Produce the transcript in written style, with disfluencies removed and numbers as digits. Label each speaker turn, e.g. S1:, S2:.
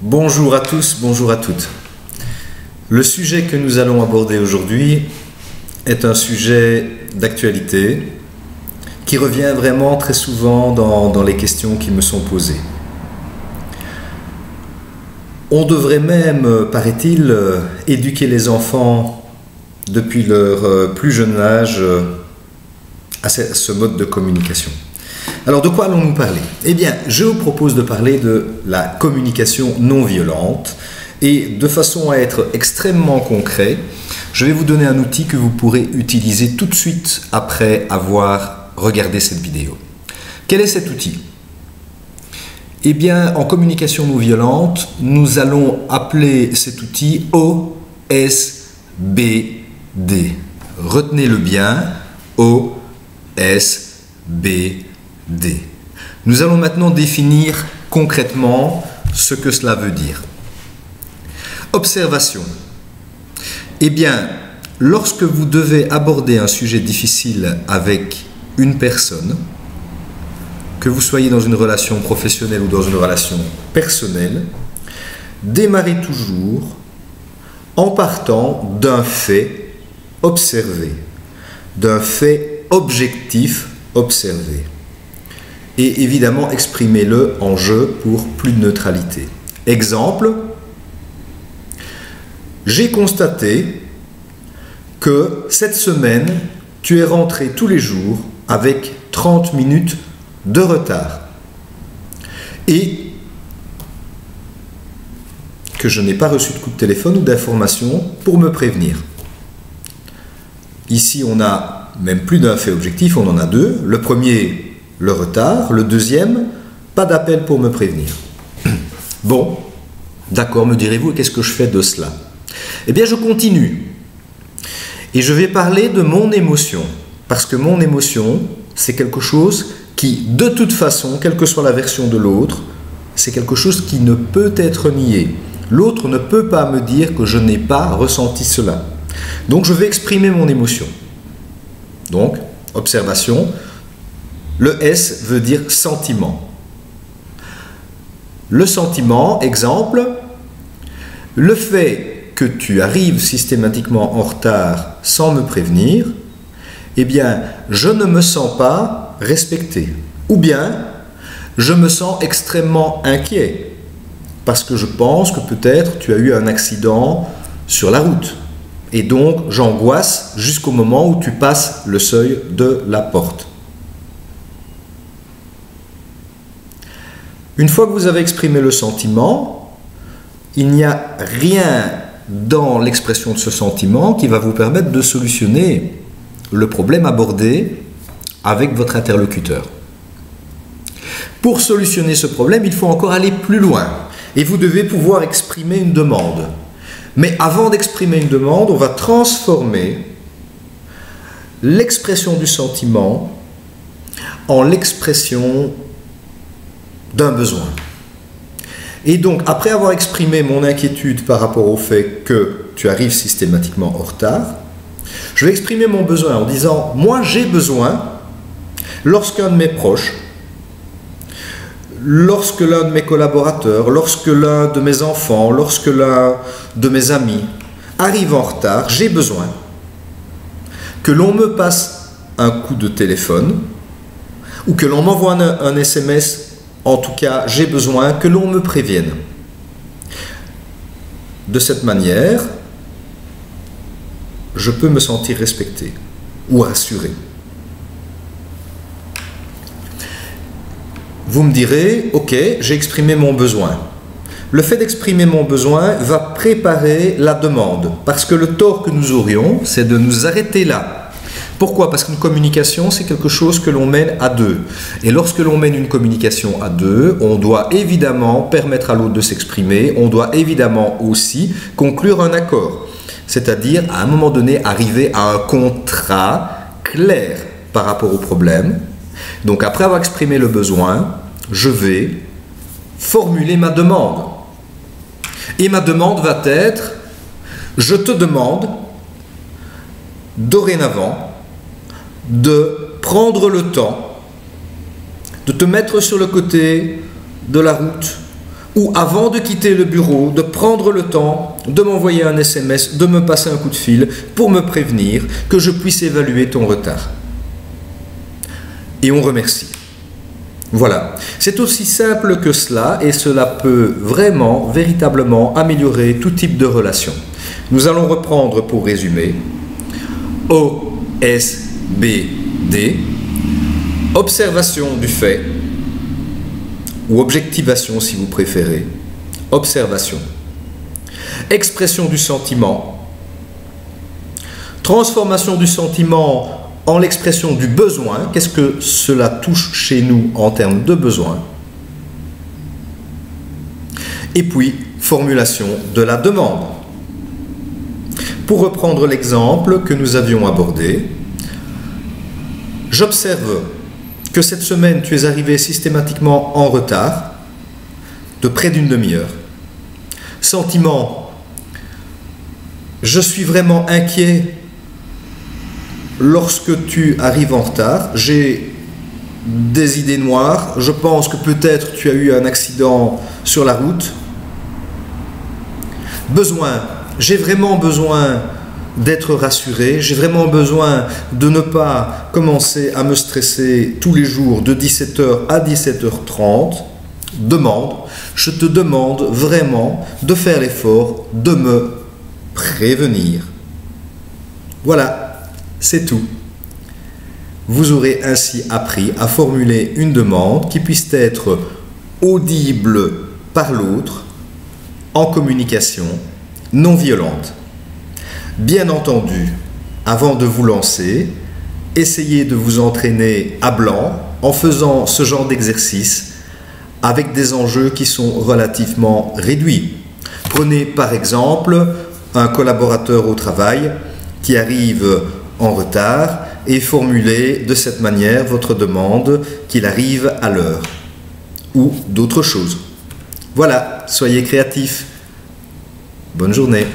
S1: Bonjour à tous, bonjour à toutes. Le sujet que nous allons aborder aujourd'hui est un sujet d'actualité qui revient vraiment très souvent dans les questions qui me sont posées. On devrait même, paraît-il, éduquer les enfants depuis leur plus jeune âge à ce mode de communication. Alors de quoi allons-nous parler? Eh bien, je vous propose de parler de la communication non violente et de façon à être extrêmement concret, je vais vous donner un outil que vous pourrez utiliser tout de suite après avoir regardé cette vidéo. Quel est cet outil? Eh bien, en communication non violente, nous allons appeler cet outil OSBD. Retenez-le bien, OSBD. Nous allons maintenant définir concrètement ce que cela veut dire. Observation. Eh bien, lorsque vous devez aborder un sujet difficile avec une personne, que vous soyez dans une relation professionnelle ou dans une relation personnelle, démarrez toujours en partant d'un fait observé, d'un fait objectif observé. Et évidemment, exprimez-le en jeu pour plus de neutralité. Exemple, j'ai constaté que cette semaine, tu es rentré tous les jours avec 30 minutes de retard et que je n'ai pas reçu de coup de téléphone ou d'information pour me prévenir. Ici, on a même plus d'un fait objectif, on en a deux. Le premier, le retard. Le deuxième, pas d'appel pour me prévenir. Bon, d'accord, me direz-vous, qu'est-ce que je fais de cela? Eh bien, je continue. Et je vais parler de mon émotion. Parce que mon émotion, c'est quelque chose qui, de toute façon, quelle que soit la version de l'autre, c'est quelque chose qui ne peut être nié. L'autre ne peut pas me dire que je n'ai pas ressenti cela. Donc, je vais exprimer mon émotion. Donc, observation. Le S veut dire sentiment. Le sentiment, exemple, le fait que tu arrives systématiquement en retard sans me prévenir, eh bien, je ne me sens pas respecté. Ou bien, je me sens extrêmement inquiet parce que je pense que peut-être tu as eu un accident sur la route. Et donc, j'angoisse jusqu'au moment où tu passes le seuil de la porte. Une fois que vous avez exprimé le sentiment, il n'y a rien dans l'expression de ce sentiment qui va vous permettre de solutionner le problème abordé avec votre interlocuteur. Pour solutionner ce problème, il faut encore aller plus loin et vous devez pouvoir exprimer une demande. Mais avant d'exprimer une demande, on va transformer l'expression du sentiment en l'expression d'un besoin. Et donc, après avoir exprimé mon inquiétude par rapport au fait que tu arrives systématiquement en retard, je vais exprimer mon besoin en disant, moi j'ai besoin, lorsqu'un de mes proches, lorsque l'un de mes collaborateurs, lorsque l'un de mes enfants, lorsque l'un de mes amis arrive en retard, j'ai besoin que l'on me passe un coup de téléphone ou que l'on m'envoie un SMS. En tout cas, j'ai besoin que l'on me prévienne. De cette manière, je peux me sentir respecté ou rassuré. Vous me direz, ok, j'ai exprimé mon besoin. Le fait d'exprimer mon besoin va préparer la demande. Parce que le tort que nous aurions, c'est de nous arrêter là. Pourquoi? Parce qu'une communication, c'est quelque chose que l'on mène à deux. Et lorsque l'on mène une communication à deux, on doit évidemment permettre à l'autre de s'exprimer, on doit évidemment aussi conclure un accord. C'est-à-dire, à un moment donné, arriver à un contrat clair par rapport au problème. Donc, après avoir exprimé le besoin, je vais formuler ma demande. Et ma demande va être, je te demande, dorénavant, de prendre le temps de te mettre sur le côté de la route ou avant de quitter le bureau, de prendre le temps de m'envoyer un SMS, de me passer un coup de fil pour me prévenir que je puisse évaluer ton retard. Et on remercie. Voilà, c'est aussi simple que cela et cela peut vraiment, véritablement améliorer tout type de relation. Nous allons reprendre pour résumer. OSBD, observation du fait, ou objectivation si vous préférez, observation. Expression du sentiment, transformation du sentiment en l'expression du besoin. Qu'est-ce que cela touche chez nous en termes de besoin? Et puis, formulation de la demande. Pour reprendre l'exemple que nous avions abordé, j'observe que cette semaine, tu es arrivé systématiquement en retard, de près d'une demi-heure. Sentiment, je suis vraiment inquiet lorsque tu arrives en retard. J'ai des idées noires, je pense que peut-être tu as eu un accident sur la route. Besoin, j'ai vraiment besoin d'être rassuré, j'ai vraiment besoin de ne pas commencer à me stresser tous les jours de 17h à 17h30. Demande, je te demande vraiment de faire l'effort de me prévenir. Voilà, c'est tout. Vous aurez ainsi appris à formuler une demande qui puisse être audible par l'autre, en communication non violente. Bien entendu, avant de vous lancer, essayez de vous entraîner à blanc en faisant ce genre d'exercice avec des enjeux qui sont relativement réduits. Prenez par exemple un collaborateur au travail qui arrive en retard et formulez de cette manière votre demande qu'il arrive à l'heure ou d'autres choses. Voilà, soyez créatifs. Bonne journée.